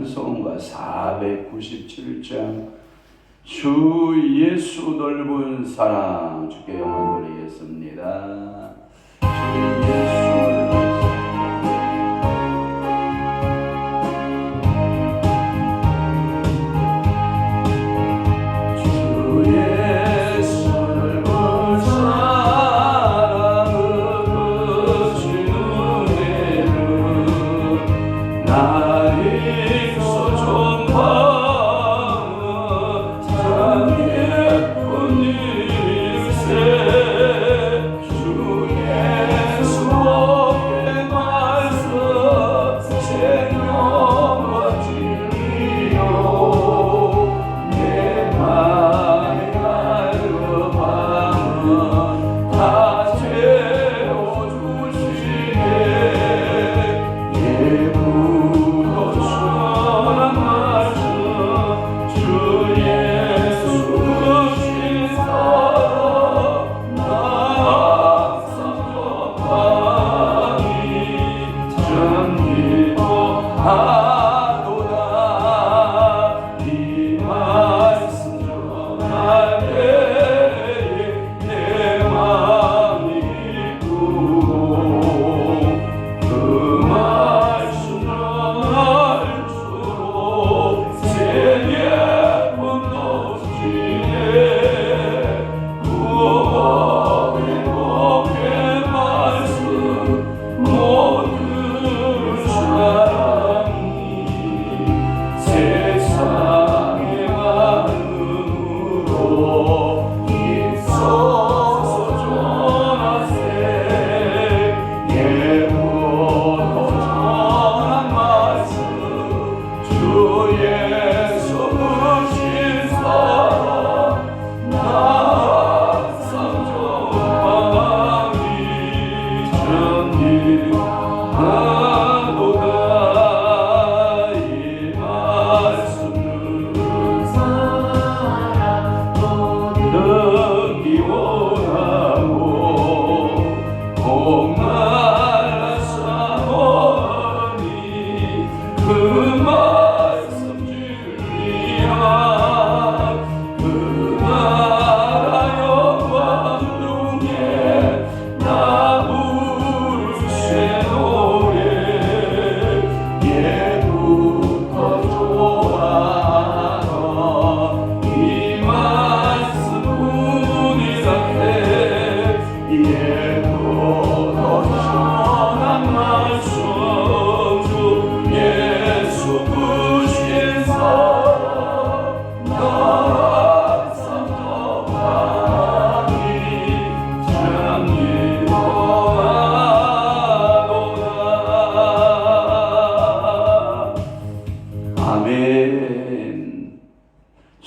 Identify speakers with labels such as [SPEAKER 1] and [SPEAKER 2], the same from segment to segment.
[SPEAKER 1] 찬송가 497장 주 예수 넓은 사랑 주께 영광 돌리겠습니다. 주 예수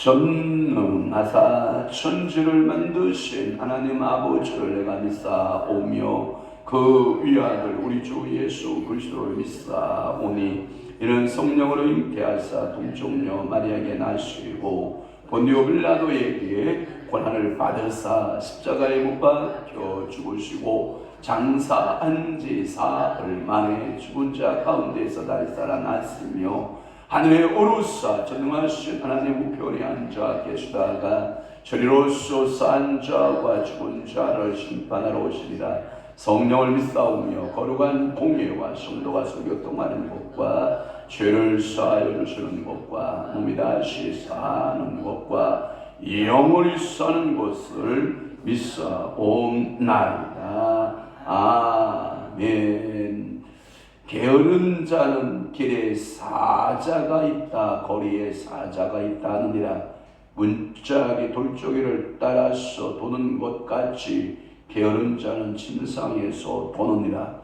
[SPEAKER 1] 전능하사 천지를 만드신 하나님 아버지를 내가 믿사오며 그 위아들 우리 주 예수 그리스도를 믿사오니 이는 성령으로 잉태하사 동정녀 마리아에게 나시고 본디오 빌라도에게 고난을 받으사 십자가에 못 박혀 죽으시고 장사한 지 사흘 만에 죽은 자 가운데서 다시 살아났으며 하늘에 오르사 전능하신 하나님 우편에 앉아 계시다가 저리로서 산 자와 죽은 자를 심판하러 오시리라. 성령을 믿사오며 거룩한 공예와 성도가 소교통하는 것과 죄를 사하여 주시는 것과 몸이 다시 사는 것과 영원히 사는 것을 믿사옵나이다. 아멘. 게으른 자는 길에 사자가 있다 거리에 사자가 있다 하느니라. 문짝이 돌조개를 따라서 도는 것 같이 게으른 자는 침상에서 도느니라.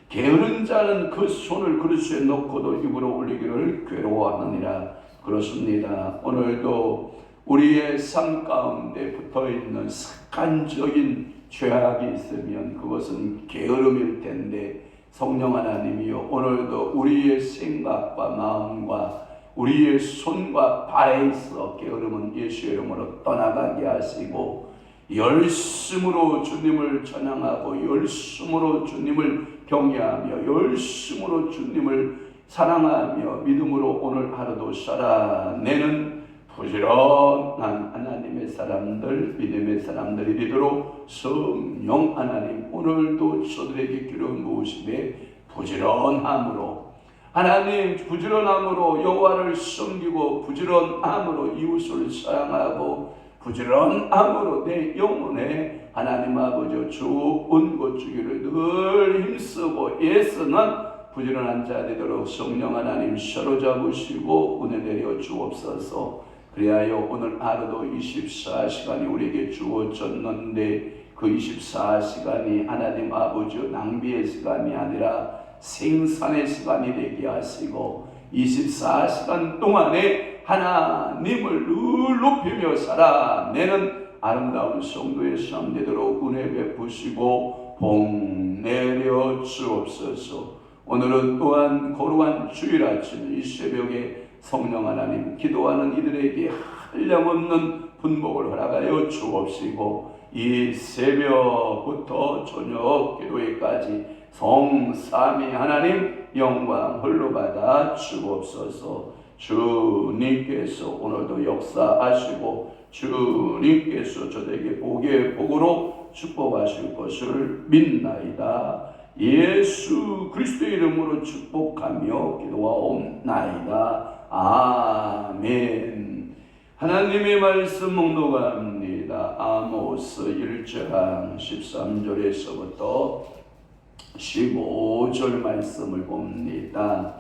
[SPEAKER 1] 게으른 자는 그 손을 그릇에 넣고도 입으로 올리기를 괴로워하느니라. 그렇습니다. 오늘도 우리의 삶 가운데 붙어있는 습관적인 죄악이 있으면 그것은 게으름일 텐데 성령 하나님이요 오늘도 우리의 생각과 마음과 우리의 손과 발에 있어 게으름은 예수의 이름으로 떠나가게 하시고 열심으로 주님을 찬양하고 열심으로 주님을 경외하며 열심으로 주님을 사랑하며 믿음으로 오늘 하루도 살아내는 부지런한 하나님의 사람들, 믿음의 사람들이 되도록 성령 하나님 오늘도 저들에게 기름 부으심에 부지런함으로 하나님 부지런함으로 여호와를 섬기고 부지런함으로 이웃을 사랑하고 부지런함으로 내 영혼에 하나님 아버지 좋은 것 주기를 늘 힘쓰고 애쓰는 부지런한 자 되도록 성령 하나님 사로잡으시고 은혜 내려 주옵소서. 그리하여 오늘 하루도 24시간이 우리에게 주어졌는데 그 24시간이 하나님 아버지 낭비의 시간이 아니라 생산의 시간이 되게 하시고 24시간 동안에 하나님을 늘 높이며 살아내는 아름다운 성도의 삶 되도록 은혜 베푸시고 복 내려 주옵소서. 오늘은 또한 거룩한 주일 아침 이 새벽에 성령 하나님 기도하는 이들에게 한량없는 분복을 허락하여 주옵시고 이 새벽부터 저녁 기도회까지 성삼위 하나님 영광 홀로 받아 주옵소서. 주님께서 오늘도 역사하시고 주님께서 저에게 복의 복으로 축복하실 것을 믿나이다. 예수 그리스도의 이름으로 축복하며 기도하옵나이다. 아멘. 하나님의 말씀 묵독합니다. 아모스 1장 13절에서부터 15절 말씀을 봅니다.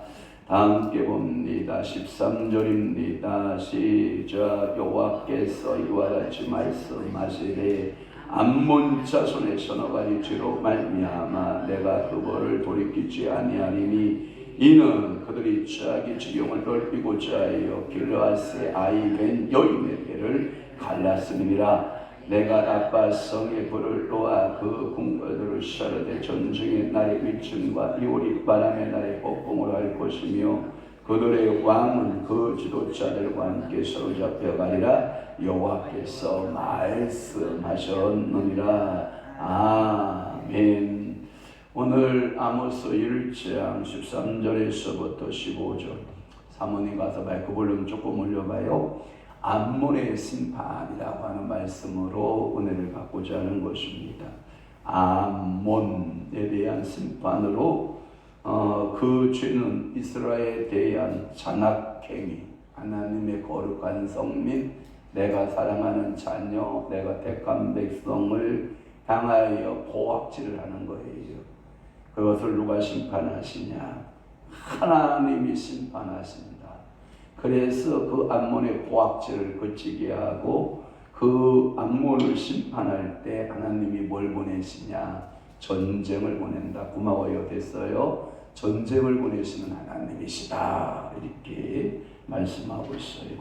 [SPEAKER 1] 다 함께 봅니다. 13절입니다. 시작. 여호와께서 이와 같이 말씀하시되 암몬 자손의 서너 가지 죄로 말미암아 내가 그거를 돌이키지 아니하리니 이는 그들이 자기 지경을 넓히고자 하여 길르앗의 아이 된 여인에게를 갈랐음이니라. 내가 라빠 성에 불을 놓아 그 궁궐들을 샤르되 전쟁의 날의 위층과 이오리 바람의 날의 폭풍으로 할 것이며 그들의 왕은 그 지도자들과 함께 사로잡혀 가리라. 여호와께서 말씀하셨느니라. 아멘. 오늘 아모스 1장 13절에서부터 15절 사모님 가서 마이크 볼륨 조금 올려봐요. 암몬의 심판이라고 하는 말씀으로 은혜를 받고자 하는 것입니다. 암몬에 대한 심판으로 그 죄는 이스라엘에 대한 잔악행위, 하나님의 거룩한 성민, 내가 사랑하는 자녀, 내가 택한 백성을 향하여 포악질을 하는 거예요. 그것을 누가 심판하시냐? 하나님이 심판하십니다. 그래서 그 암몬의 포악질을 그치게 하고 그 암몬을 심판할 때 하나님이 뭘 보내시냐? 전쟁을 보낸다. 고마워요. 됐어요. 전쟁을 보내시는 하나님이시다. 이렇게 말씀하고 있어요.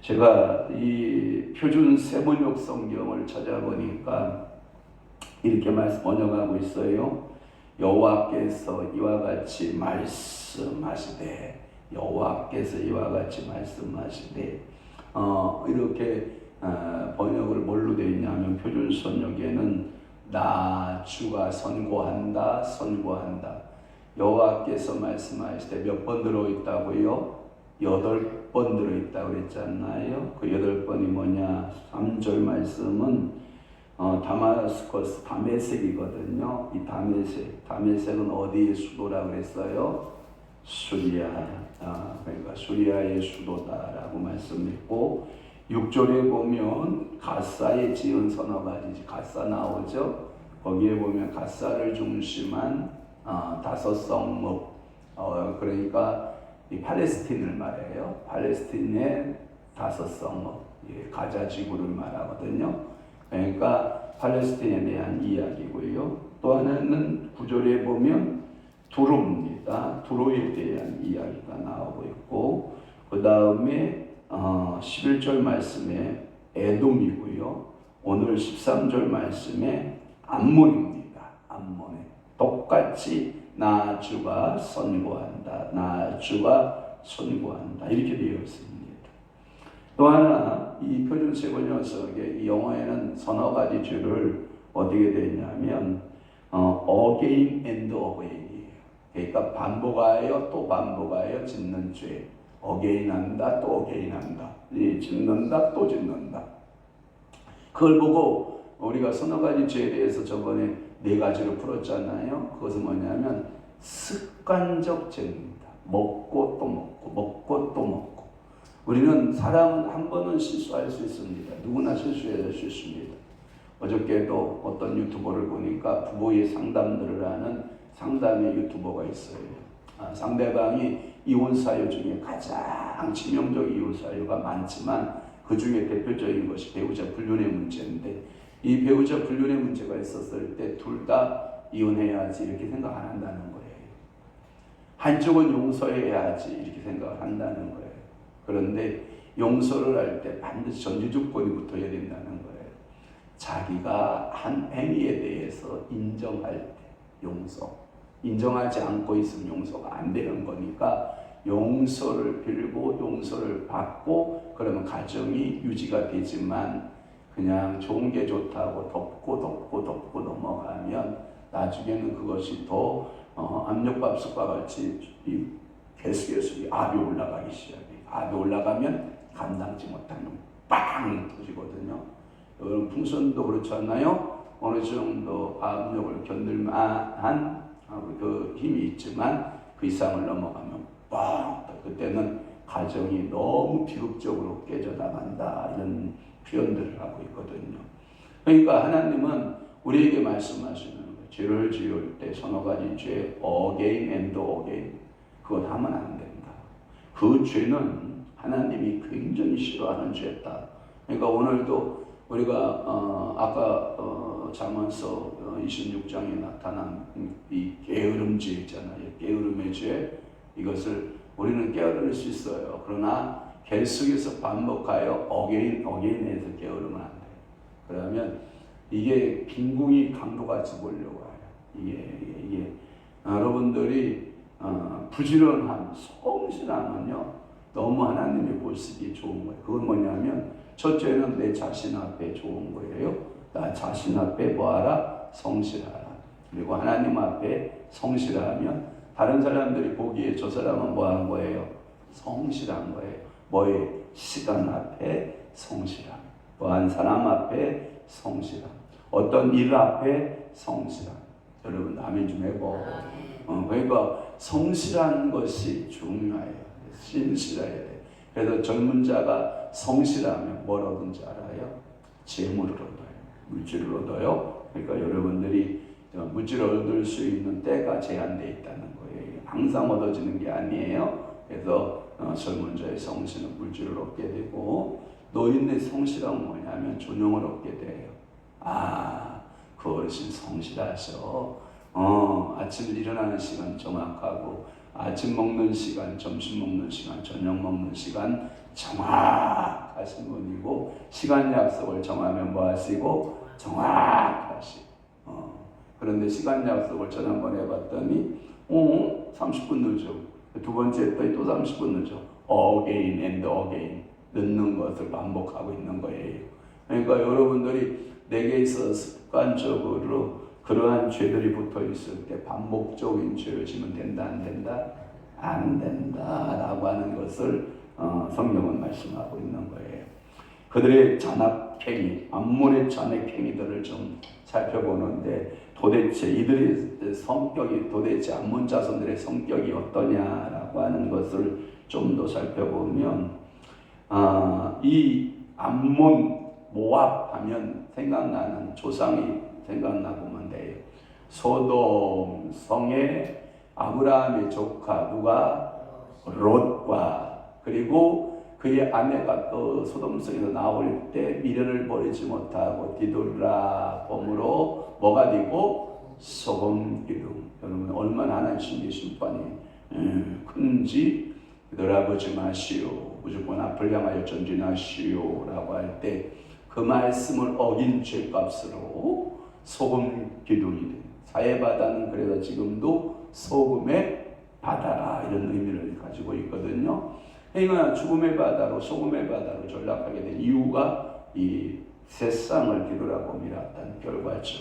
[SPEAKER 1] 제가 이 표준 세번역 성경을 찾아보니까 이렇게 번역하고 있어요. 여호와께서 이와 같이 말씀하시되, 여호와께서 이와 같이 말씀하시되, 이렇게 번역을 뭘로 되어 있냐면 표준 선역에는 나 주가 선고한다, 선고한다. 여호와께서 말씀하시되 몇 번 들어있다고요? 8번 들어있다고 그랬잖아요. 그 8번이 뭐냐? 3절 말씀은 다마스커스, 다메섹이거든요. 이 다메섹은 어디의 수도라고 그랬어요? 수리아. 그러니까 수리아의 수도다라고 말씀했고, 6절에 보면 가사에 지은 서너 가지, 가사 나오죠. 거기에 보면 가사를 중심한 5성읍, 그러니까 이 팔레스틴을 말해요. 팔레스틴의 5성읍, 가자 지구를 말하거든요. 그러니까 팔레스틴에 대한 이야기고요. 또 하나는 9절에 보면 두로입니다. 두로에 대한 이야기가 나오고 있고, 그 다음에 11절 말씀에 에돔이고요. 오늘 13절 말씀에 암몬입니다. 암몬에 똑같이 나 주가 선고한다. 나 주가 선고한다. 이렇게 되어 있습니다. 또 하나 이 표준 세번 녀석의 영어에는 서너 가지 죄를 어떻게 되냐면 again and again이에요. 그러니까 반복하여 또 반복하여 짓는 죄. 어게인한다 또 어게인한다. 짓는다 또 짓는다. 그걸 보고 우리가 서너 가지 죄에 대해서 저번에 4가지로 풀었잖아요. 그것은 뭐냐면 습관적 죄입니다. 먹고 또 먹고 먹고 또 먹고. 우리는 사람은 한 번은 실수할 수 있습니다. 누구나 실수할 수 있습니다. 어저께도 어떤 유튜버를 보니까 부부의 상담들을 하는 상담의 유튜버가 있어요. 상대방이 이혼 사유 중에 가장 치명적 이혼 사유가 많지만 그 중에 대표적인 것이 배우자 불륜의 문제인데, 이 배우자 불륜의 문제가 있었을 때 둘 다 이혼해야지 이렇게 생각 안 한다는 거예요. 한쪽은 용서해야지 이렇게 생각을 한다는 거예요. 그런데 용서를 할 때 반드시 전제 조건이 붙어야 된다는 거예요. 자기가 한 행위에 대해서 인정할 때 용서. 인정하지 않고 있으면 용서가 안 되는 거니까 용서를 빌고 용서를 받고 그러면 가정이 유지가 되지만, 그냥 좋은 게 좋다고 덮고 넘어가면 나중에는 그것이 더 압력밥솥과 같이 계속해서 압이 올라가기 시작해요. 압이 올라가면 감당치 못하면 빵 터지거든요. 여러분 풍선도 그렇지 않나요? 어느 정도 압력을 견딜만한 그 힘이 있지만 그 이상을 넘어가면 빵! 그때는 가정이 너무 비극적으로 깨져나간다, 이런 표현들을 하고 있거든요. 그러니까 하나님은 우리에게 말씀하시는 거예요. 죄를 지을 때 서너 가지 죄, again and again, 그것 하면 안 된다. 그 죄는 하나님이 굉장히 싫어하는 죄다. 그러니까 오늘도 우리가 아까 잠언서 26장에 나타난 이 게으름죄 있잖아요. 게으름의 죄, 이것을 우리는 깨어들 수 있어요. 그러나 계속해서 반복하여 어게인에서 게으르면 안 돼요. 그러면 이게 빈궁이 강도같이 몰려와요. 이게 여러분들이 부지런함, 성실함은요 너무 하나님이 보시기에 좋은 거예요. 그건 뭐냐면 첫째는 내 자신 앞에 좋은 거예요. 나 자신 앞에 뭐하라? 성실하라. 그리고 하나님 앞에 성실하면 다른 사람들이 보기에 저 사람은 뭐한 거예요? 성실한 거예요. 뭐에? 시간 앞에 성실함. 뭐한 사람 앞에 성실함. 어떤 일 앞에 성실함. 여러분 아멘 좀 해보. 그러니까 성실한 것이 중요해요. 신실해야 돼요. 그래서 젊은 자가 성실하면 뭘 얻은지 알아요? 재물을 얻어요. 물질을 얻어요. 그러니까 여러분들이 물질을 얻을 수 있는 때가 제한되어 있다는 거예요. 항상 얻어지는 게 아니에요. 그래서 젊은 자의 성실은 물질을 얻게 되고, 노인의 성실은 뭐냐면 존용을 얻게 돼요. 그 어르신 성실하셔. 아침 일어나는 시간 정확하고, 아침 먹는 시간, 점심 먹는 시간, 저녁 먹는 시간 정확하신 분이고, 시간 약속을 정하면 뭐 하시고? 정확하시고. 그런데 시간 약속을 전에 한번 해봤더니 30분 늦어. 두 번째 했더니 또 30분 늦어. again and again. 늦는 것을 반복하고 있는 거예요. 그러니까 여러분들이 내게 있어서 습관적으로 그러한 죄들이 붙어 있을 때 반복적인 죄를 지면 된다, 안 된다? 안 된다 라고 하는 것을 성경은 말씀하고 있는 거예요. 그들의 잔악행위, 암몬의 잔악행위들을 좀 살펴보는데, 도대체 이들의 성격이, 도대체 암몬 자손들의 성격이 어떠냐라고 하는 것을 좀 더 살펴보면, 이 암몬, 모압 하면 생각나는 조상이 생각나 보면 돼요. 소돔 성에 아브라함의 조카 누가? 롯과, 그리고 그의 아내가 또 소돔성에서 나올 때 미련을 버리지 못하고 디돌라 범으로 뭐가 되고? 소금 기둥. 여러분 얼마나 하나님의 심판이 큰지 돌아보지 마시오. 무조건 앞을 향하여 전진하시오 라고 할 때 그 말씀을 어긴 죄값으로 소금 기둥이 됩니다. 사해바다는 그래서 지금도 소금의 바다라 이런 의미를 가지고 있거든요. 그러니까 죽음의 바다로 소금의 바다로 전락하게 된 이유가 이 세상을 뒤돌아봄이라 했던 결과죠.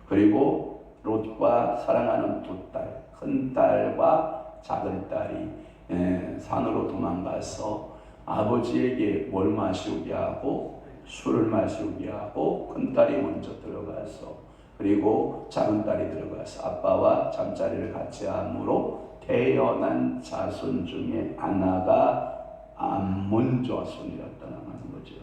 [SPEAKER 1] 그리고 롯과 사랑하는 두 딸, 큰 딸과 작은 딸이 산으로 도망가서 아버지에게 뭘 마시우게 하고 술을 마시우게 하고 큰 딸이 먼저 들어가서 그리고 작은 딸이 들어가서 아빠와 잠자리를 같이 함으로 태어난 자손 중에 하나가 암몬 자손이었다는 거죠.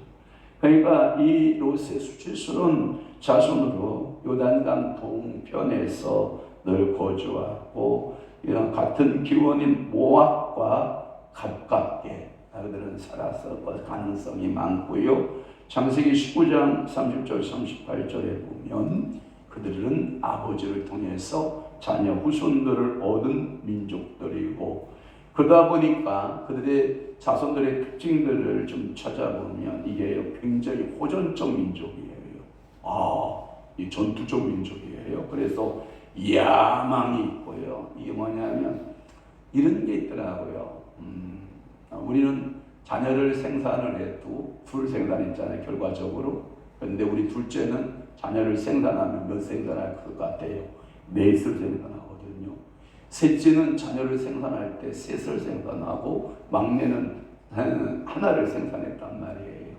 [SPEAKER 1] 그러니까 이 롯의 수치스러운 자손으로 요단강 동편에서 늘 거주하고 이런 같은 기원인 모압과 가깝게 그들은 살았을 가능성이 많고요. 창세기 19장 30절 38절에 보면 그들은 아버지를 통해서 자녀 후손들을 얻은 민족들이고 그러다 보니까 그들의 자손들의 특징들을 좀 찾아보면 이게 굉장히 호전적 민족이에요. 이 전투적 민족이에요. 그래서 야망이 있고요. 이게 뭐냐면 이런 게 있더라고요. 우리는 자녀를 생산을 해도 둘 생산했잖아요. 결과적으로. 그런데 우리 둘째는 자녀를 생산하면 몇 생산할 것 같아요? 넷을 생산하거든요. 셋째는 자녀를 생산할 때 셋을 생산하고 막내는 하나를 생산했단 말이에요.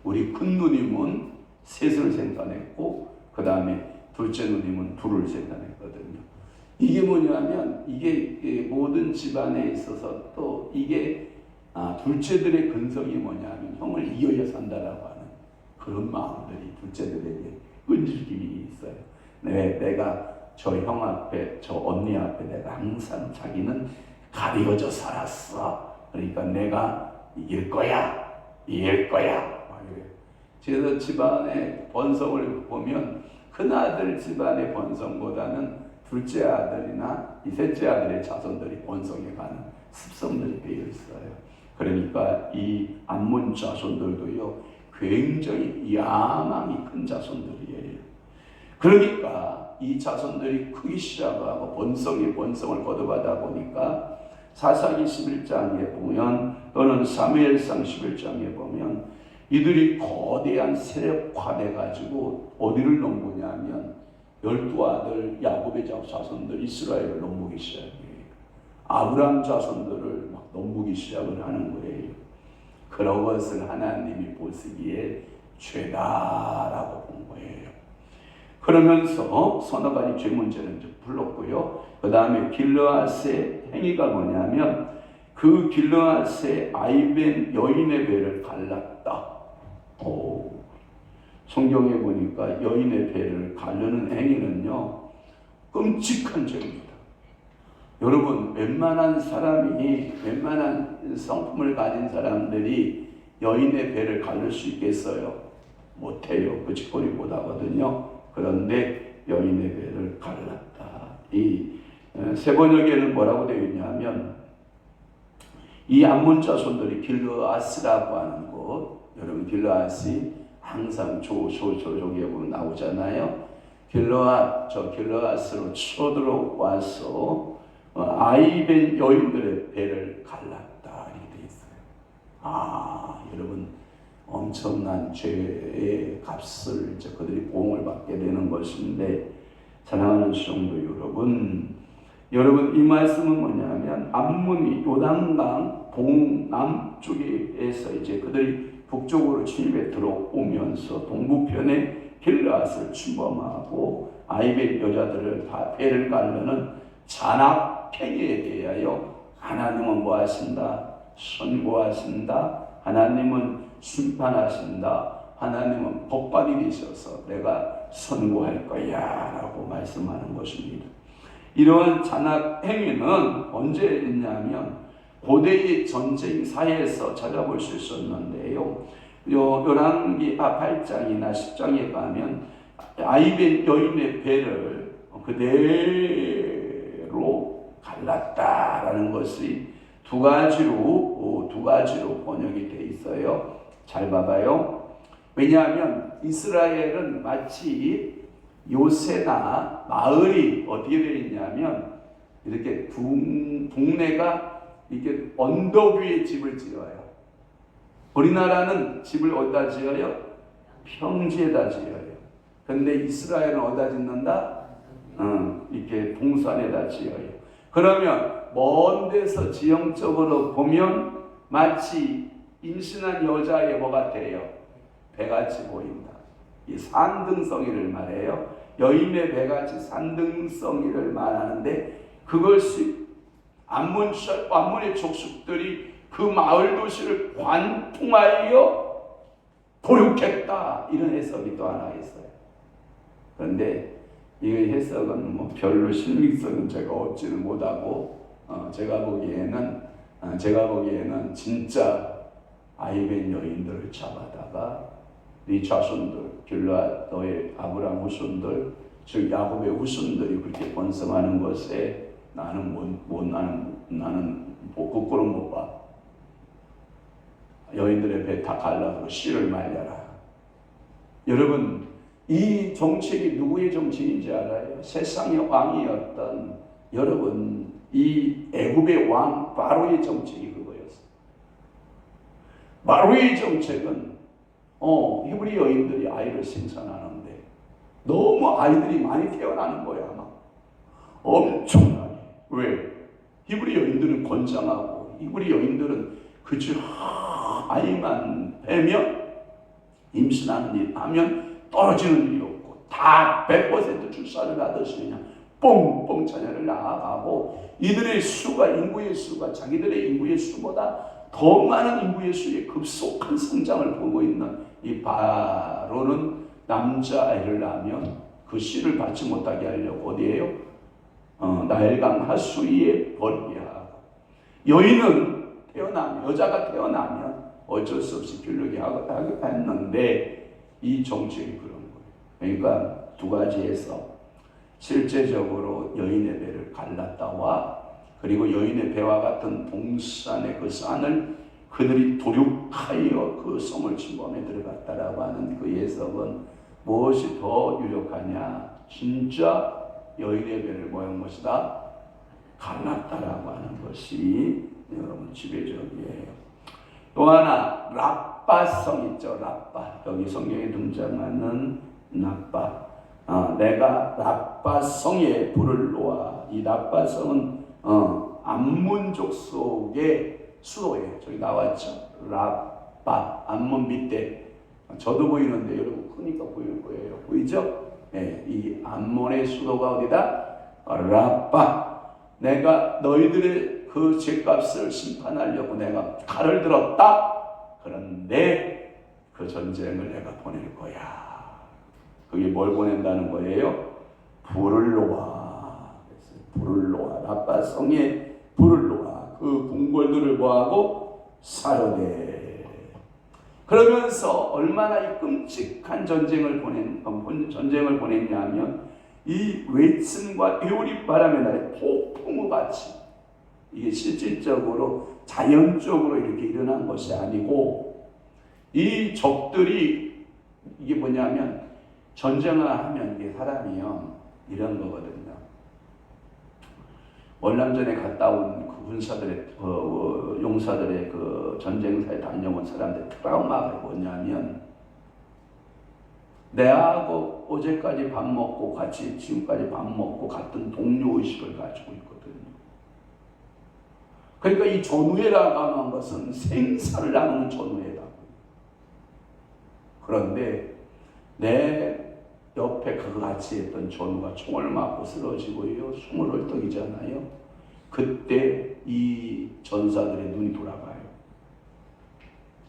[SPEAKER 1] 우리 큰 누님은 셋을 생산했고 그 다음에 둘째 누님은 둘을 생산했거든요. 이게 뭐냐면 이게 모든 집안에 있어서 또 이게 둘째들의 근성이 뭐냐면 형을 이어야 산다라고 하는 그런 마음들이 둘째들에게 끈질김이 있어요. 내가 저 형 앞에 저 언니 앞에 내가 항상 자기는 가려져 살았어. 그러니까 내가 이길 거야. 그래서 집안의 번성을 보면 큰아들 집안의 번성보다는 둘째 아들이나 이 셋째 아들의 자손들이 번성해 가는 습성들이 되어 있어요. 그러니까 이 암몬 자손들도요 굉장히 야망이 큰 자손들이에요. 그러니까 이 자손들이 크기 시작하고 번성을 거듭하다 보니까 사사기 11장에 보면 또는 사무엘상 11장에 보면 이들이 거대한 세력화돼 가지고 어디를 넘보냐면 12아들 야곱의 자손들 이스라엘을 넘보기 시작해요. 아브라함 자손들을 막 넘보기 시작을 하는 거예요. 그런 것을 하나님이 보시기에 죄다라고 본 거예요. 그러면서 서너 가지 죄 문제는 좀 불렀고요. 그 다음에 길르앗의 행위가 뭐냐면 그 길르앗의 아이벤 여인의 배를 갈랐다. 성경에 보니까 여인의 배를 가르는 행위는요 끔찍한 죄입니다. 여러분 웬만한 성품을 가진 사람들이 여인의 배를 가를 수 있겠어요? 못해요. 그 짓거리 못하거든요. 그런데 여인의 배를 갈랐다. 이 세 번역에는 뭐라고 되어 있냐면 이 암몬 자손들이 길르앗이라고 하는 곳, 여러분 길르앗이 항상 저기에 보면 나오잖아요. 길르앗으로 쳐들어와서 아이벤 여인들의 배를 갈랐다 이렇게 되어 있어요. 여러분 엄청난 죄의 값을 이제 그들이 보응을 받게 되는 것인데 사랑하는 성도 여러분 이 말씀은 뭐냐면 암몬이 요단강 동남쪽에서 이제 그들이 북쪽으로 침입해 들어오면서 동부편에 길르앗을 침범하고 아이벳 여자들을 다 배를 가르는 잔악행위에 대하여 하나님은 뭐 하신다? 선고하신다. 하나님은 심판하신다. 하나님은 법관이 되셔서 내가 선고할 거야 라고 말씀하는 것입니다. 이러한 잔악 행위는 언제 있냐면 고대의 전쟁 사회에서 찾아볼 수 있었는데요. 열왕기 8장이나 10장에 가면 아이벤 여인의 배를 그대로 갈랐다라는 것이 두 가지로 번역이 돼 있어요. 잘 봐봐요. 왜냐하면 이스라엘은 마치 요새나 마을이 어떻게 되어 있냐면 이렇게 동네가 이렇게 언덕 위에 집을 지어요. 우리나라는 집을 어디다 지어요? 평지에다 지어요. 근데 이스라엘은 어디다 짓는다? 이렇게 동산에다 지어요. 그러면 먼 데서 지형적으로 보면 마치 임신한 여자의 뭐 같아요? 배같이 보인다. 이 산등성이를 말해요. 여인의 배같이 산등성이를 말하는데, 그것이 암몬의 족속들이 그 마을 도시를 관통하여 도륙했다, 이런 해석이 또 하나 있어요. 그런데 이 해석은 뭐 별로 신빙성은 제가 얻지는 못하고, 제가 보기에는 진짜 아이벤 여인들을 잡아다가 네 자손들, 길르앗 아브라함 후손들, 즉 야곱의 후손들이 그렇게 번성하는 것에 나는 거꾸로 못 봐. 여인들의 배 다 갈라서 씨를 말려라. 여러분, 이 정책이 누구의 정책인지 알아요? 세상의 왕이었던, 여러분, 이 애굽의 왕 바로의 정책이 그거였어요. 바로의 정책은 히브리 여인들이 아이를 생산하는데 너무 아이들이 많이 태어나는 거야, 아마. 엄청나게. 왜? 히브리 여인들은 건장하고, 히브리 여인들은 그저 아이만 빼면, 임신하는 일 하면 떨어지는 일이 없고, 다 100% 출산을 하듯이 그냥 뻥뻥 자녀를 낳아가고, 이들의 수가, 인구의 수가 자기들의 인구의 수보다 더 많은 인구의 수의 급속한 성장을 보고 있는 이 바로는 남자아이를 낳으면 그 씨를 받지 못하게 하려고 어디에요? 나일강 하수위에 버리게 하고, 여인은 여자가 태어나면 어쩔 수 없이 기르게 했는데, 이 정책이 그런 거예요. 그러니까 두 가지에서 실제적으로 여인의 배를 갈랐다와, 그리고 여인의 배와 같은 동산의 그 산을 그들이 도륙하여 그 성을 침범해 들어갔다라고 하는 그 해석은 무엇이 더 유력하냐? 진짜 여인의 배를 뭐한 것이다? 갈랐다라고 하는 것이 여러분 지배적이에요. 또 하나, 라빠성 있죠. 라빠. 여기 성경에 등장하는 라빠. 내가 라빠성에 불을 놓아. 이 라빠성은 암몬 족속의 수도예요. 저기 나왔죠. 라빠. 암몬 밑에. 저도 보이는데 여러분 크니까 보일 거예요. 보이죠? 네, 이 암몬의 수도가 어디다? 라빠. 내가 너희들의 그 죄값을 심판하려고 내가 칼을 들었다. 그런데 그 전쟁을 내가 보낼 거야. 그게 뭘 보낸다는 거예요? 불을 놓아. 불을 놓아. 라빠 성에 불을 놓아. 그 궁궐들을 뭐하고? 사려내. 그러면서 얼마나 이 끔찍한 전쟁을 보냈냐면, 이 외침과 에오리 바람의 날에 폭풍우 같이, 이게 실질적으로 자연적으로 이렇게 일어난 것이 아니고, 이 적들이, 이게 뭐냐면 전쟁을 하면 이게 사람이요 이런 거거든요. 월남전에 갔다 온 그 군사들의 용사들의 그 전쟁사에 다녀온 사람들 트라우마가 뭐냐면, 내하고 어제까지 밥 먹고 같이 지금까지 밥 먹고 같은 동료 의식을 가지고 있거든요. 그러니까 이 전우회라고 하는 것은 생사를 나누는 전우회다. 그런데 내 옆에 그 같이 했던 전우가 총을 맞고 쓰러지고요, 숨을 헐떡이잖아요. 그때 이 전사들의 눈이 돌아가요.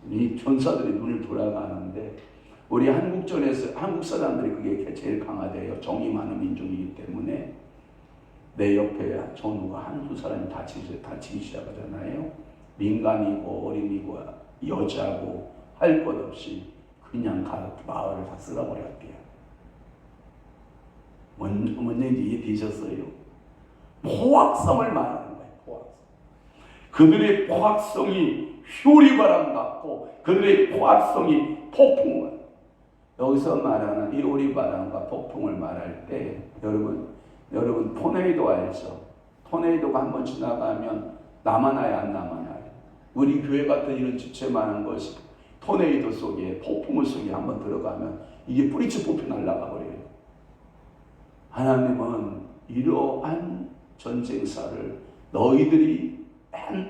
[SPEAKER 1] 이 전사들의 눈을 돌아가는데, 우리 한국전에서 한국 사람들이 그게 제일 강하대요. 정이 많은 민족이기 때문에. 내 옆에 전우가 한두 사람이 다치기 시작하잖아요. 민간이고 어린이고 여자고 할 것 없이 그냥 마을을 다 쓸어버렸대요. 뭔 얘기 이해되셨어요? 포악성을 말하는 거예요. 포악성. 그들의 포악성이 휴리바람 같고, 그들의 포악성이 폭풍을. 여기서 말하는 이 오리바람과 폭풍을 말할 때, 여러분 토네이도 알죠? 토네이도가 한번 지나가면 남아나요, 안 남아나요? 우리 교회 같은 이런 지체 많은 것이 토네이도 속에, 폭풍우 속에 한번 들어가면 이게 뿌리째 뽑혀 날아가 버려요. 하나님은 이러한 전쟁사를 너희들이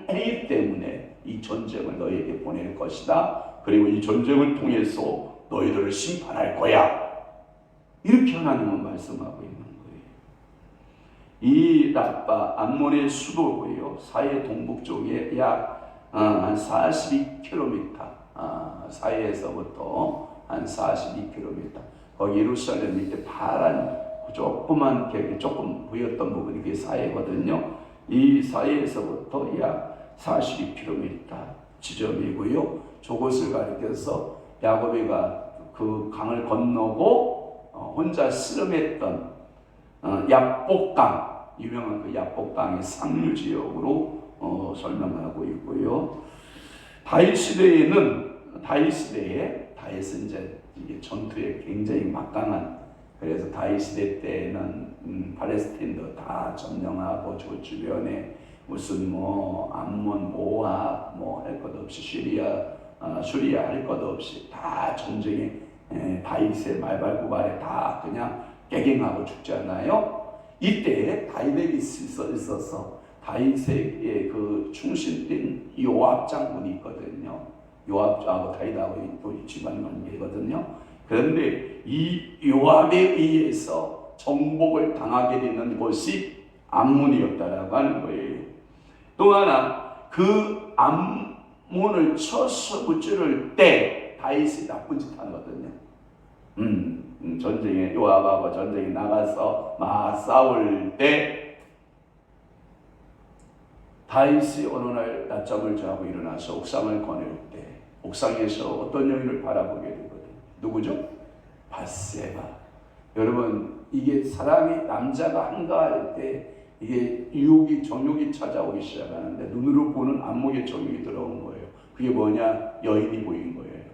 [SPEAKER 1] 했기 때문에 이 전쟁을 너희에게 보낼 것이다. 그리고 이 전쟁을 통해서 너희들을 심판할 거야. 이렇게 하나님은 말씀하고 있는 거예요. 이 라빠 암몬의 수도고요. 사해 동북 쪽에 약 한 42km, 사해에서부터 한 42km. 거기 예루살렘 밑에 파란 조그만 조금 보였던 부분이 그게 사해거든요. 이 사해에서부터 약 42km 지점이고요. 저곳을 가리켜서 야곱이가 그 강을 건너고 혼자 씨름했던 야복강, 유명한 그 야복강의 상류 지역으로 설명하고 있고요. 다윗 시대에는 다윗은 이제 이게 전투에 굉장히 막강한, 그래서 다윗 시대 때는 팔레스틴도 다 점령하고 저 주변에 무슨 암몬, 모압 할 것 없이 수리아 할 것 없이 다 전쟁에 다윗의 말발굽알에 다 그냥 깨갱하고 죽잖아요. 이때 다윗에게 있어서 다윗에게 그 충신된 요압 장군이 있거든요. 요압하고 다윗하고 또 집안 관계거든요. 그런데 이 요압에 의해서 정복을 당하게 되는 곳이 암몬이었다라고 하는 거예요. 또 하나, 그 암몬을 쳐서 무찌를 때 다윗이 나쁜 짓 하거든요. 전쟁에 요압하고 전쟁에 나가서 막 싸울 때 다윗이 어느 날 낮잠을 자고 일어나서 옥상을 거닐 때 옥상에서 어떤 여인을 바라보게 되거든요. 누구죠? 밧세바. 여러분, 이게 사랑이 남자가 한가할 때 이게 유혹이 정욕이 찾아오기 시작하는데 눈으로 보는 안목의 정욕이 들어온 거예요. 그게 뭐냐? 여인이 보인 거예요.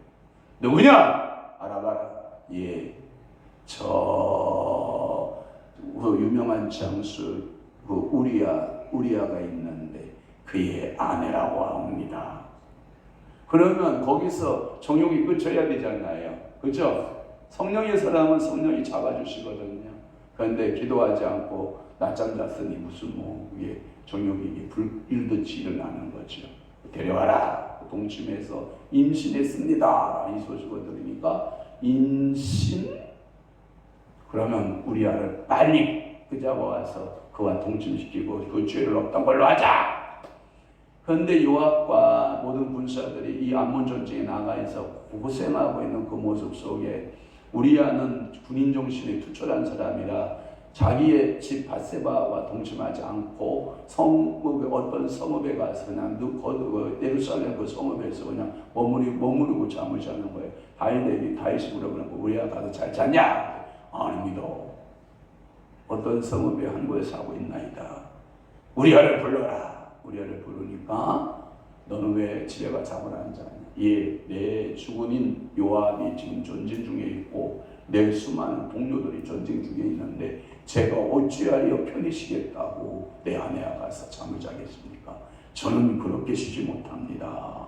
[SPEAKER 1] 누구냐? 알아봐라. 예, 그 유명한 장수 그 우리아가 있는데 그의 아내라고 합니다. 그러면 거기서 정욕이 끝쳐야 되잖아요. 그죠? 성령의 사람은 성령이 잡아주시거든요. 그런데 기도하지 않고 낮잠 잤으니 무슨 이게 정욕이 불일듯이 일어나는 거죠. 데려와라. 동침해서 임신했습니다. 이 소식을 들으니까 임신? 그러면 우리아를 빨리 잡아와서 그와 동침시키고 그 죄를 없던 걸로 하자. 그런데 요압과 모든 군사들이 이 암몬 전쟁에 나가서 고생하고 있는 그 모습 속에 우리아는 군인 정신이 투철한 사람이라 자기의 집 밧세바와 동침하지 않고 어떤 성읍에 가서 그냥 예루살렘 그 성읍에서 그냥 머무르고 잠을 자는 거예요. 다윗이 물어보는 거, 우리아 가서 잘 잤냐? 아닙니다. 어떤 성읍에 한 곳에 사고 있나이다. 우리아를 불러라. 우리아를 부르니까 너는 왜 집에 가 잠을 안 자냐? 예, 내 주군인 요압이 지금 전쟁 중에 있고 내 수많은 동료들이 전쟁 중에 있는데 제가 어찌하여 편히 쉬겠다고 내 아내와 가서 잠을 자겠습니까? 저는 그렇게 쉬지 못합니다.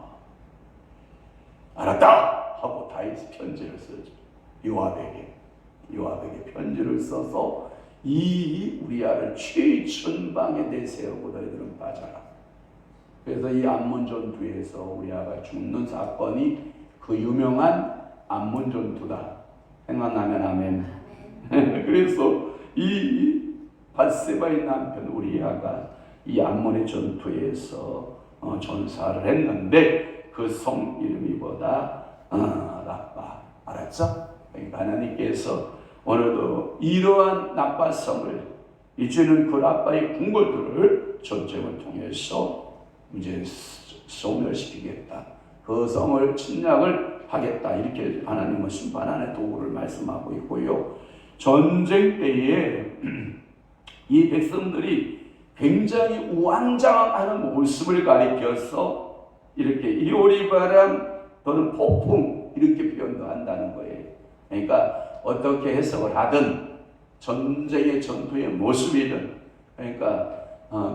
[SPEAKER 1] 알았다! 하고 다윗이 편지를 쓰죠. 요압에게 편지를 써서 이 우리아를 최전방에 내세우고 너희들은 빠져라. 그래서 이 암몬 전투에서 우리아가 죽는 사건이 그 유명한 암몬 전투다. 생각나면 아멘. 그래서 이 밧세바의 남편 우리아가 이 암몬의 전투에서 전사를 했는데 그 성 이름이 뭐다? 라빠. 알았죠? 그러니까 하나님께서 오늘도 이러한 라빠성을, 이제는 그 라빠의 궁궐들을 전쟁을 통해서 이제 소멸시키겠다. 그 성을 침략을 하겠다. 이렇게 하나님은 심판하는 도구를 말씀하고 있고요. 전쟁 때에 이 백성들이 굉장히 우왕좌왕하는 모습을 가리켜서 이렇게 이오리바람 또는 폭풍 이렇게 표현도 한다는 거예요. 그러니까 어떻게 해석을 하든 전투의 모습이든, 그러니까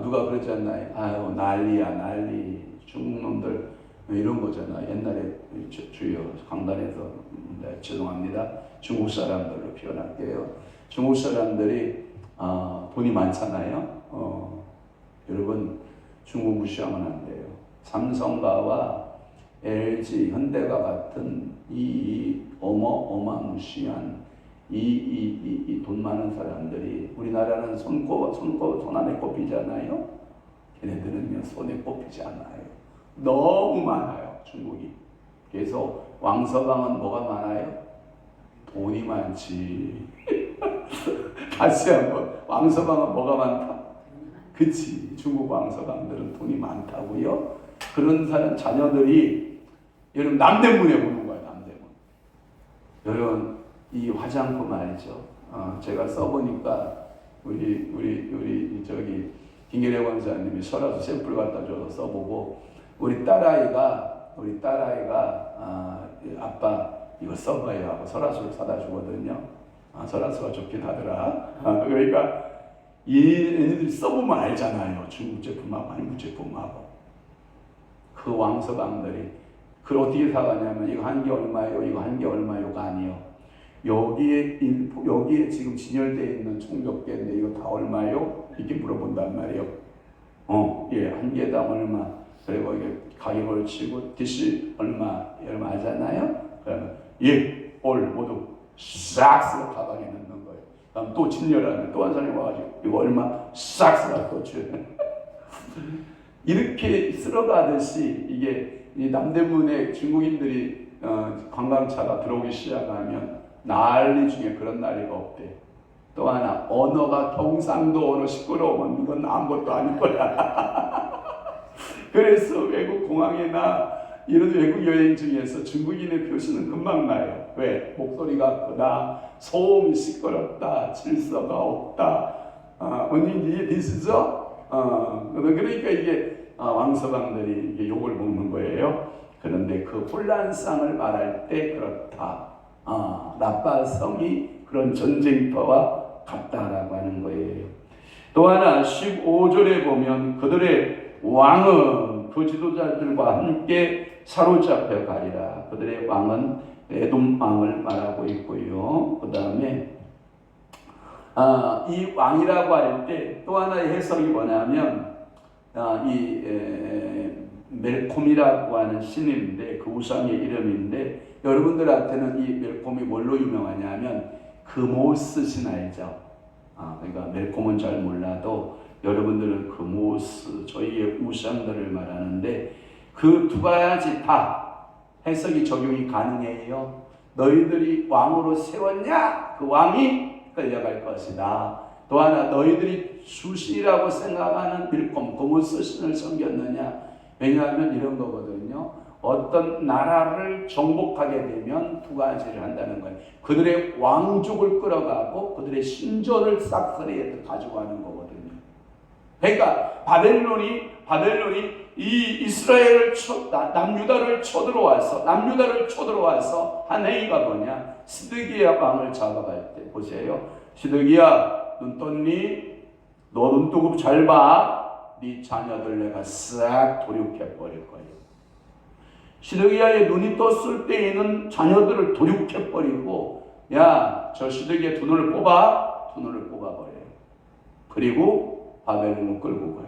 [SPEAKER 1] 누가 그러지 않나요? 아유, 난리야 난리, 중국 놈들 이런 거잖아. 옛날에 주요 강단에서 죄송합니다. 중국 사람들로 표현할게요. 중국 사람들이 돈이 많잖아요. 여러분 중국 무시하면 안 돼요. 삼성가와 LG, 현대가 같은 이 어마무시한 이 돈 많은 사람들이 우리나라는 손 안에 꼽히잖아요. 걔네들은요 손에 꼽히지 않아요. 너무 많아요 중국이. 그래서 왕서방은 뭐가 많아요? 돈이 많지. 다시 한번 왕서방은 뭐가 많다? 그치, 중국 왕서방들은 돈이 많다고요. 그런 사람 자녀들이 여러분 남대문에 오는 거예요. 남대문. 여러분 이 화장품 알죠? 제가 써보니까 우리 저기 김계래 권사님이 설화수 샘플 갖다 줘서 써보고 우리 딸아이가 아빠 이거 써봐요 하고 설화수를 사다 주거든요. 설화수가 좋긴 하더라. 그러니까 얘네들이 써보면 알잖아요. 중국 제품하고 한국 제품하고. 그 왕서방들이 그걸 어떻게 사가냐면 이거 한 개 얼마요? 이거 한 개 얼마요가 아니요. 여기에 지금 진열되어 있는 총 몇 개인데 이거 다 얼마요? 이렇게 물어본단 말이에요. 예, 한 개당 얼마. 그리고 이게 가격을 치고 디시 얼마 하잖아요. 그러면 예, 올 모두 싹 쓸어 가방에 넣는 거예요. 그럼 또 진열하면 또 한 사람이 와가지고 이거 얼마 싹 쓸어 또 줘요. 이렇게 쓸어가듯이 이게 이 남대문에 중국인들이 관광차가 들어오기 시작하면 난리 중에 그런 난리가 없대. 또 하나 언어가 경상도 언어 시끄러우면 이건 아무것도 아닐 거야. 그래서 외국 공항이나 이런 외국 여행 중에서 중국인의 표시는 금방 나요. 왜? 목소리가 크다, 소음이 시끄럽다, 질서가 없다. 언니 이해되시죠? 그러니까 이게 왕서방들이 이게 욕을 먹는 거예요. 그런데 그 혼란상을 말할 때 그렇다. 라빠성이 그런 전쟁터와 같다라고 하는 거예요. 또 하나 15절에 보면 그들의 왕은 그 지도자들과 함께 사로잡혀 가리라. 그들의 왕은 에돔 왕을 말하고 있고요. 그 다음에 이 왕이라고 할 때 또 하나의 해석이 뭐냐면 멜콤이라고 하는 신인데 그 우상의 이름인데 여러분들한테는 이 멜콤이 뭘로 유명하냐면 그모스 신 알죠? 그러니까 멜콤은 잘 몰라도 여러분들은 그모스 저희의 우상들을 말하는데 그 두 가지 다 해석이 적용이 가능해요. 너희들이 왕으로 세웠냐? 그 왕이 끌려갈 것이다. 또 하나 너희들이 수신이라고 생각하는 멜콤 그모스 신을 섬겼느냐? 왜냐하면 이런 거거든요. 어떤 나라를 정복하게 되면 두 가지를 한다는 거예요. 그들의 왕족을 끌어가고 그들의 신전을 싹쓸이에 가지고 가는 거거든요. 그러니까 바벨론이 이 이스라엘을 남유다를 쳐들어와서 한 행위가 뭐냐? 시드기야 왕을 작업할 때 보세요. 시드기야 눈 떴니? 너 눈 뜨고 잘 봐. 네 자녀들 내가 싹 도륙해 버릴 거예요. 시드기야의 눈이 떴을 때에는 자녀들을 도륙해 버리고 저 시드기야 두 눈을 뽑아버려요. 그리고 바벨론을 끌고 가요.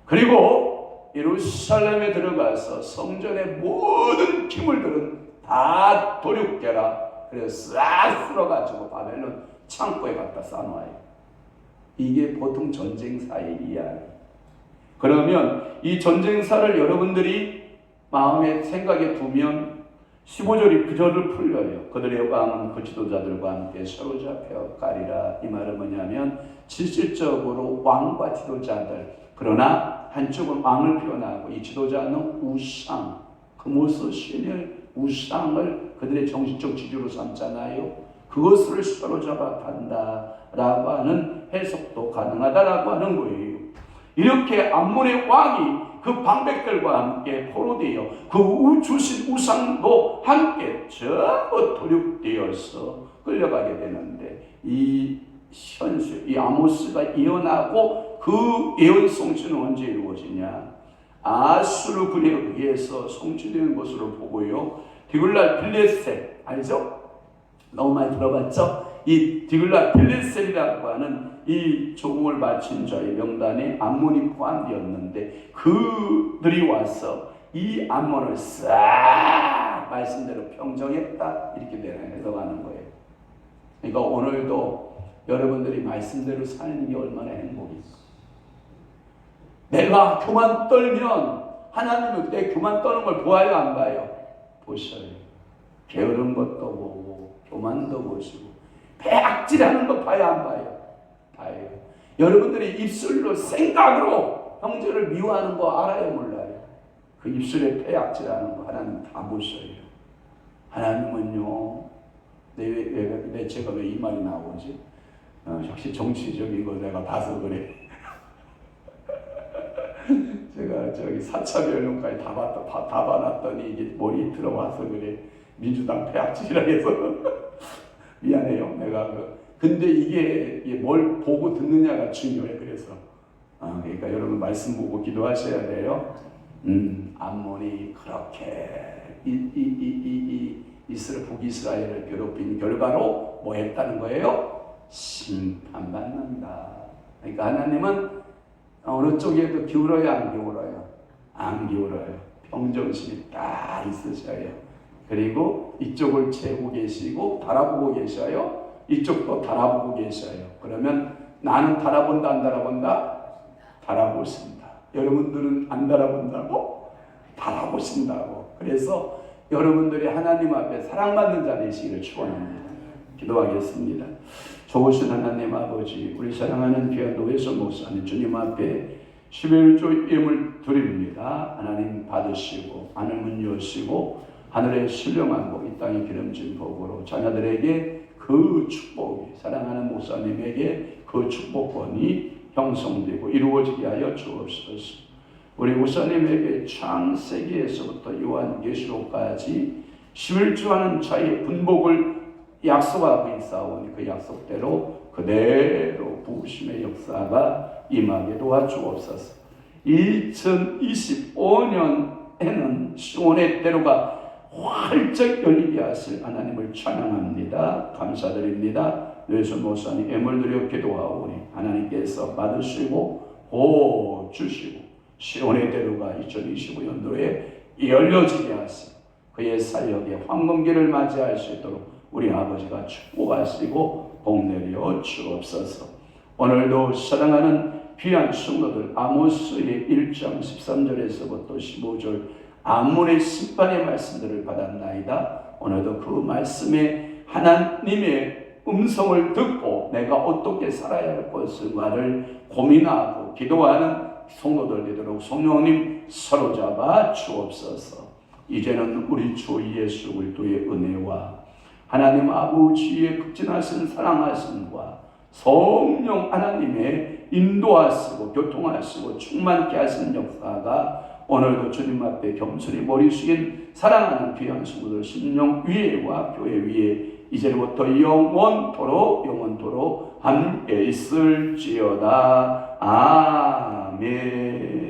[SPEAKER 1] 그리고 예루살렘에 들어가서 성전의 모든 기물들은 다 도륙해라. 그래서 싹 쓸어가지고 바벨론 창고에 갖다 쌓아놔요. 이게 보통 전쟁사의 이야기. 그러면 이 전쟁사를 여러분들이 마음에 생각에 두면 15절이 그 절을 풀려요. 그들의 왕은 그 지도자들과 함께 사로잡혀 가리라. 이 말은 뭐냐면 실질적으로 왕과 지도자들, 그러나 한쪽은 왕을 표현하고 이 지도자는 우상, 그모스 신의 우상을 그들의 정신적 지주로 삼잖아요. 그것을 사로잡아 간다라고 하는 해석도 가능하다라고 하는 거예요. 이렇게 암몬의 왕이 그 방백들과 함께 포로되어 그 주신 우상도 함께 전부 도륙되어서 끌려가게 되는데 이 아모스가 예언하고 그 예언 성취는 언제 이루어지냐? 아수르군에 의해서 성취되는 것으로 보고요. 디글랏 빌레셋 알죠? 너무 많이 들어봤죠? 이 디글랏 빌레셋이라고 하는 이 조공을 바친 자의 명단에 암몬이 포함되었는데 그들이 와서 이 암몬을 싹 말씀대로 평정했다 이렇게 내려가는 거예요. 그러니까 오늘도 여러분들이 말씀대로 사는 게 얼마나 행복이고, 내가 교만 떨면 하나님은 내 교만 떠는 걸 보아요 안 봐요? 보셔요. 게으른 것도 보고 교만도 보시고 배악질하는 거 봐요 안 봐요? 봐요. 여러분들이 입술로 생각으로 형제를 미워하는 거 알아요 몰라요? 그 입술에 배악질하는 거 하나님 다 보셔요. 하나님은요, 제가 왜 이 말이 나오지? 역시 정치적인 거 내가 봐서 그래. 제가 저기 4차 변론까지 다 봐놨더니 이게 머리에 들어와서 그래. 민주당 폐악질이라 해서 미안해요. 내가 근데 이게 뭘 보고 듣느냐가 중요해. 그래서 그러니까 여러분 말씀 보고 기도하셔야 돼요. 암몬이 그렇게 북이스라엘을 괴롭힌 결과로 뭐 했다는 거예요? 심판받는다. 그러니까 하나님은 어느 쪽에도 기울어요 안 기울어요? 안 기울어요. 평정심이 딱 있으셔요. 그리고 이쪽을 채우고 계시고 달아보고 계셔요. 이쪽도 달아보고 계셔요. 그러면 나는 달아본다 안 달아본다? 달아보신다. 여러분들은 안 달아본다고? 달아보신다고. 그래서 여러분들이 하나님 앞에 사랑받는 자 되시기를 축원합니다. 기도하겠습니다. 좋으신 하나님 아버지, 우리 사랑하는 귀한 노회선 목사님 주님 앞에 11조 예물 드립니다. 하나님 받으시고 하늘문 여시고 하늘의 신령한 복, 이 땅의 기름진 복으로 자녀들에게 그 축복이, 사랑하는 목사님에게 그 축복권이 형성되고 이루어지게 하여 주옵소서. 우리 목사님에게 창세기에서부터 요한계시록까지 11조하는 자의 분복을 약속하고 있사오니 그 약속대로 그대로 부으심의 역사가 임하게 도와주옵소서. 2025년에는 시온의 때로가 활짝 열리게 하실 하나님을 찬양합니다. 감사드립니다. 뇌선 목사님 예물 드려 기도하오니 하나님께서 받으시고 보주시고 시온의 때로가 2025년도에 열려지게 하시고 그의 사역에 황금기를 맞이할 수 있도록 우리 아버지가 축복하시고 복내려 주옵소서. 오늘도 사랑하는 귀한 성도들 아모스의 1장 13절에서부터 15절 암몬의 심판의 말씀들을 받았나이다. 오늘도 그 말씀에 하나님의 음성을 듣고 내가 어떻게 살아야 할 것인가를 고민하고 기도하는 성도들 되도록 성령님 사로잡아 주옵소서. 이제는 우리 주 예수 그리스도의 은혜와 하나님 아버지의 극진하신 사랑하심과 성령 하나님의 인도하시고 교통하시고 충만케 하시는 역사가 오늘도 주님 앞에 겸손히 머리 숙인 사랑하는 귀한 성도들 심령 위에와 교회 위에 이제부터 영원토록 함께 있을지어다. 아멘.